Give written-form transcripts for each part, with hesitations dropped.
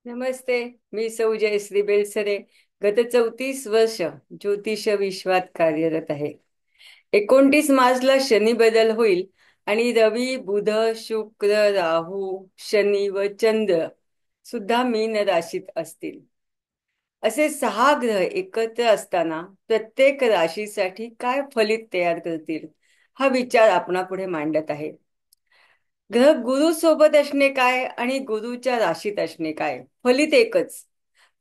नमस्ते. मी सौ जयश्री बेलसरे. गत 34 वर्ष ज्योतिष विश्वात कार्यरत आहे. 29 मार्चला शनी बदल होईल आणि रवी, बुध, शुक्र, राहू, शनी व चंद्र सुद्धा मीन राशीत असतील. असे 6 ग्रह एकत्र असताना प्रत्येक राशीसाठी काय फलित तयार करतील, हा विचार आपणापुढे मांडत आहे. ग्रह गुरु सोबत असणे काय आणि गुरुच्या राशीत असणे काय, फलित एकच.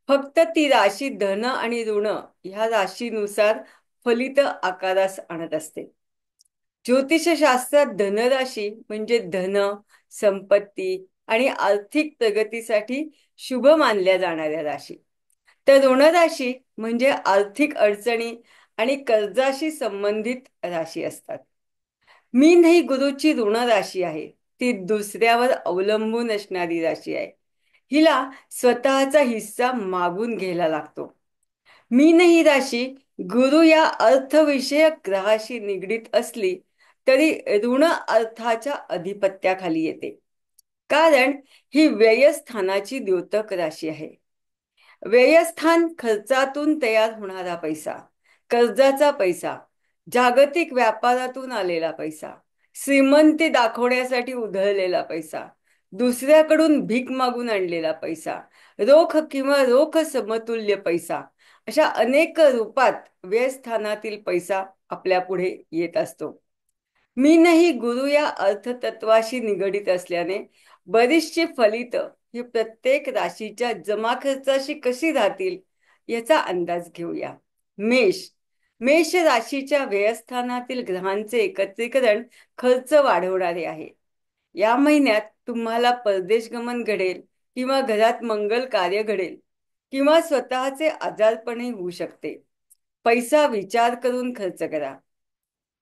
फक्त ती राशी धन आणि ऋण ह्या राशीनुसार फलित आकारास आणत असते. ज्योतिषशास्त्रात धनराशी म्हणजे धन, संपत्ती आणि आर्थिक प्रगतीसाठी शुभ मानल्या जाणाऱ्या राशी. तर ऋण राशी म्हणजे आर्थिक अडचणी आणि कर्जाशी संबंधित राशी असतात. मीन ही गुरुची ऋण राशी आहे. ती दुसऱ्यावर अवलंबून असणारी राशी आहे. हिला स्वतःचा हिस्सा मागून घ्यायला लागतो. मीन ही राशी गुरु या अर्थविषयक ग्रहाशी निगडीत असली तरी ऋण अर्थाच्या अधिपत्याखाली येते. कारण ही व्ययस्थानाची द्योतक राशी आहे. व्ययस्थान खर्चातून तयार होणारा पैसा, कर्जाचा पैसा, जागतिक व्यापारातून आलेला पैसा, श्रीमंती दाखवण्यासाठी उधळलेला पैसा, दुसऱ्याकडून भीक मागून आणलेला पैसा, रोख किंवा रोख समतुल्य पैसा, अशा अनेक रूपात व्ययस्थानातील पैसा आपल्या पुढे येत असतो. मीनही गुरु या अर्थतत्वाशी निगडीत असल्याने बरीचशी फलित ही प्रत्येक राशीच्या जमा खर्चाशी कशी राहतील याचा अंदाज घेऊया. मेष. मेष राशीच्या व्ययस्थानातील ग्रहांचे एकत्रीकरण खर्च वाढवणारे आहे. या महिन्यात तुम्हाला परदेश गमन घडेल किंवा घरात मंगल कार्य घडेल किंवा स्वतःचे आजारपणही होऊ शकते. पैसा विचार करून खर्च करा.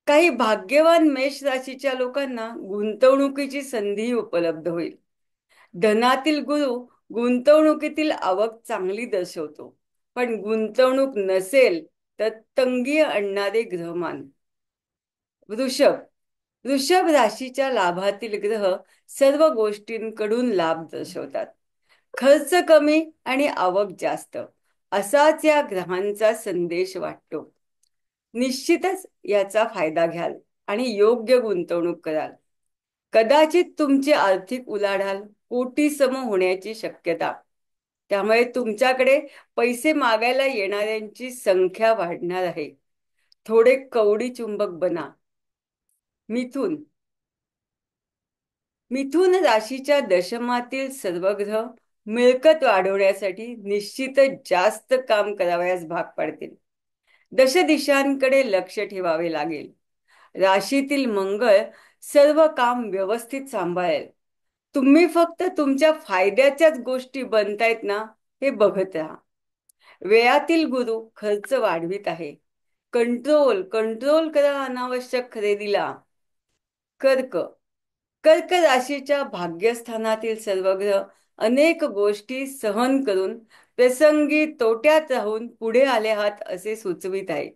काही भाग्यवान मेष राशीच्या लोकांना गुंतवणुकीची संधी उपलब्ध होईल. धनातील गुरु गुंतवणुकीतील आवक चांगली दर्शवतो, पण गुंतवणूक नसेल तर तंगी आणणारे ग्रहमान. वृषभ. वृषभ राशीच्या लाभातील ग्रह सर्व गोष्टींकडून लाभ दर्शवतात. खर्च कमी आणि आवक जास्त, असाच या ग्रहांचा संदेश वाटतो. निश्चितच याचा फायदा घ्याल आणि योग्य गुंतवणूक कराल. कदाचित तुमची आर्थिक उलाढाल कोटीसम होण्याची शक्यता. त्यामुळे तुमच्याकडे पैसे मागायला येणाऱ्यांची संख्या वाढणार आहे. थोडे कवडी चुंबक बना. मिथुन. मिथुन राशीच्या दशमातील सर्व ग्रह मिळकत वाढवण्यासाठी निश्चितच जास्त काम करावयास भाग पाडतील. दशदिशांकडे लक्ष ठेवावे लागेल. राशीतील मंगळ सर्व काम व्यवस्थित सांभाळेल. तुम्ही फक्त तुमच्या फायद्याच्याच गोष्टी बनतायत ना, हे बघत राहा. वेळातील गुरु खर्च वाढवित आहे. कंट्रोल कंट्रोल करा अनावश्यक खरेदीला. कर्क. कर्क राशीच्या भाग्यस्थानातील सर्व ग्रह अनेक गोष्टी सहन करून प्रसंगी तोट्यात राहून पुढे आले आहात असे सुचवित आहे.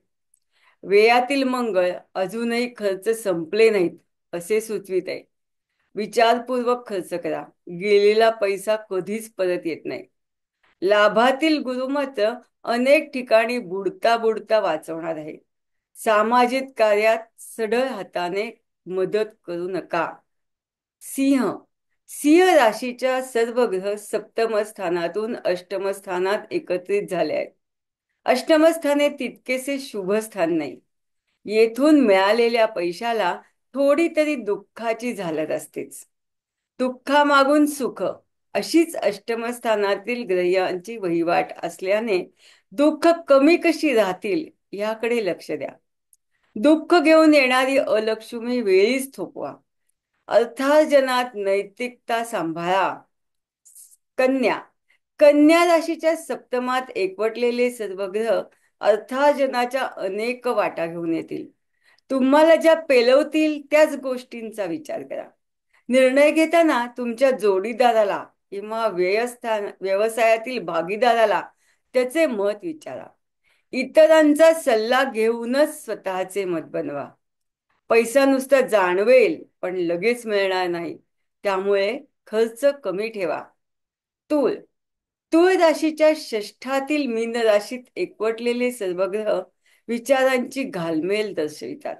वेळातील मंगळ अजूनही खर्च संपले नाहीत असे सुचवित आहे. विचारपूर्वक खर्च करा. गेलेला पैसा कधीच परत येत नाही. लाभातील गुरु मात्र अनेक ठिकाणी बुडता बुडता वाचवणार आहे. सामाजिक कार्यात सढळ हाताने मदत करू नका. सिंह. सिंह राशीच्या सर्व ग्रह सप्तम स्थानातून अष्टम स्थानात एकत्रित झाले आहेत. अष्टम स्थान तितकेसे शुभ स्थान नाही. येथून मिळालेल्या पैशाला थोडी तरी दुःखाची झालर असतेच. दुःखामागून सुख, अशीच अष्टम स्थानातील ग्रहांची वहिवाट असल्याने दुःख कमी कशी राहतील याकडे लक्ष द्या. दुःख घेऊन येणारी अलक्ष्मी वेळीच थोपवा. अर्थार्जनात नैतिकता सांभाळा. कन्या. कन्या राशीच्या सप्तमात एकवटलेले सर्व ग्रह अर्थार्जनाच्या अनेक वाटा घेऊन येतील. तुम्हाला ज्या पेलवतील त्याच गोष्टींचा विचार करा. निर्णय घेताना तुमच्या जोडीदाराला किंवा व्यवसायातील भागीदाराला त्याचे मत विचारा. इतरांचा सल्ला घेऊनच स्वतःचे मत बनवा. पैसा नुसता जाणवेल पण लगेच मिळणार नाही. त्यामुळे खर्च कमी ठेवा. तूळ. तूळ राशीच्या षष्ठातील मीन राशीत एकवटलेले सर्व ग्रह विचारांची घालमेल दर्शवितात.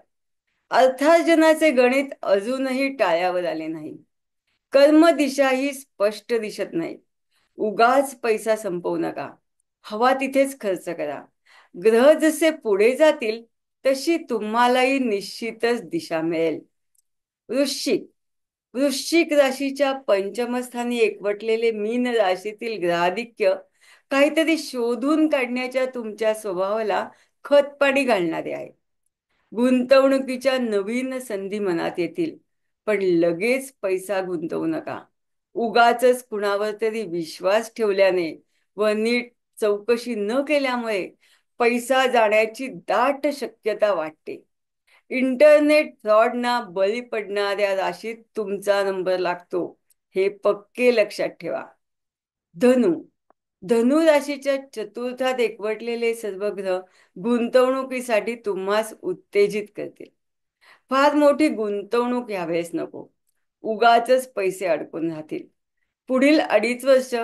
अर्थार्जनाचे गणित अजूनही टाळ्यावर आले नाही. कर्म दिशाही स्पष्ट दिसत नाही. उगाच पैसा संपवू नका. हवा तिथेच खर्च करा. ग्रह जसे पुढे जातील तशी तुम्हालाही निश्चितच दिशा मिळेल. वृश्चिक वृश्चिक राशीच्या पंचमस्थानी एकवटलेले मीन राशीतील ग्रहाधिक्य काहीतरी शोधून काढण्याच्या तुमच्या स्वभावाला खतपाणी घालणारे आहे. गुंतवणुकीच्या नवीन संधी मनात येतील, पण लगेच पैसा गुंतवू नका. उगाचच कुणावर तरी विश्वास ठेवल्याने व नीट चौकशी न केल्यामुळे पैसा जाण्याची दाट शक्यता वाटते. इंटरनेट फ्रॉडना बळी पडणाऱ्या राशीत तुमचा नंबर लागतो, हे पक्के लक्षात ठेवा. धनु धनु राशीच्या चतुर्थात एकवटलेले सर्व ग्रह गुंतवणुकीसाठी तुम्हास उत्तेजित करतील. फार मोठी गुंतवणूक यावेळेस नको. उगाचच पैसे अडकून राहतील. पुढील 2.5 वर्ष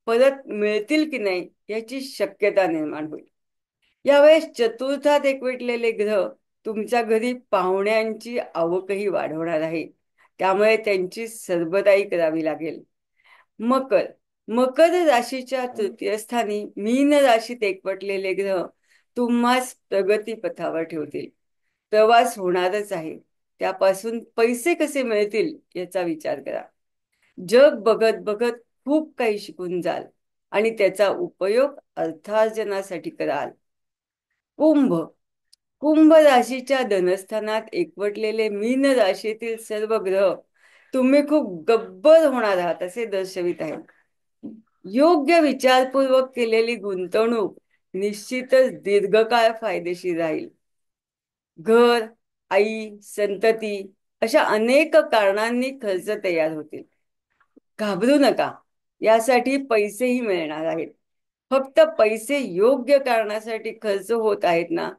परत मिळतील की नाही याची शक्यता निर्माण होईल. यावेळेस चतुर्थात एकवटलेले ग्रह तुमच्या घरी पाहुण्यांची आवकही वाढवणार आहे. त्यामुळे त्यांची सरबराई करावी लागेल. मकर मकर राशीच्या तृतीय स्थानी मीन राशीत एकवटलेले ग्रह तुम्हास प्रगती पथावर ठेवतील. प्रवास होणारच आहे, त्यापासून पैसे कसे मिळतील याचा विचार करा. जग बघत बघत खूप काही शिकून जाल आणि त्याचा उपयोग अर्थार्जनासाठी कराल. कुंभ कुंभ राशीच्या धनस्थानात एकवटलेले मीन राशीतील सर्व ग्रह तुम्ही खूप गब्बर होणार आहात असे दर्शवित आहेत. योग्य विचारपूर्वक केलेली गुंतवणूक निश्चितच दीर्घकाळ फायदेशीर राहील. घर, आई, संतती अशा अनेक कारणांनी खर्च तयार होतील. घाबरू नका, यासाठी पैसेही मिळणार आहेत. फक्त पैसे योग्य कारणासाठी खर्च होत आहेत ना,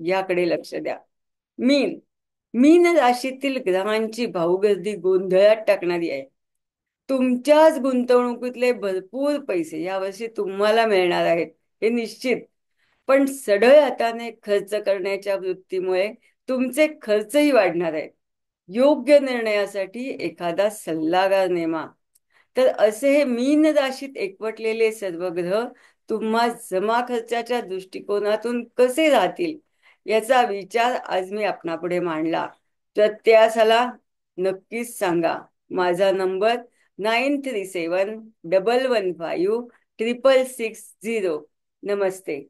याकडे लक्ष द्या. मीन मीन राशीतील ग्रहांची भाऊगर्दी गोंधळात टाकणारी आहे. तुमच्याच गुंतवणुकीतले भरपूर पैसे यावर्षी तुम्हाला मिळणार आहेत हे निश्चित. पण सढळ हाताने खर्च करण्याच्या वृत्तीमुळे तुमचे खर्चही वाढणार आहेत. योग्य निर्णयासाठी एखादा सल्लागार नेमा. तर असे हे मीन राशीत एकवटलेले सर्व ग्रह तुम्हा जमा खर्चाच्या दृष्टिकोनातून कसे राहतील याचा विचार आज मी आपणापुढे मांडला. प्रत्यासाला नक्कीच सांगा. माझा नंबर 9371155660. नमस्ते.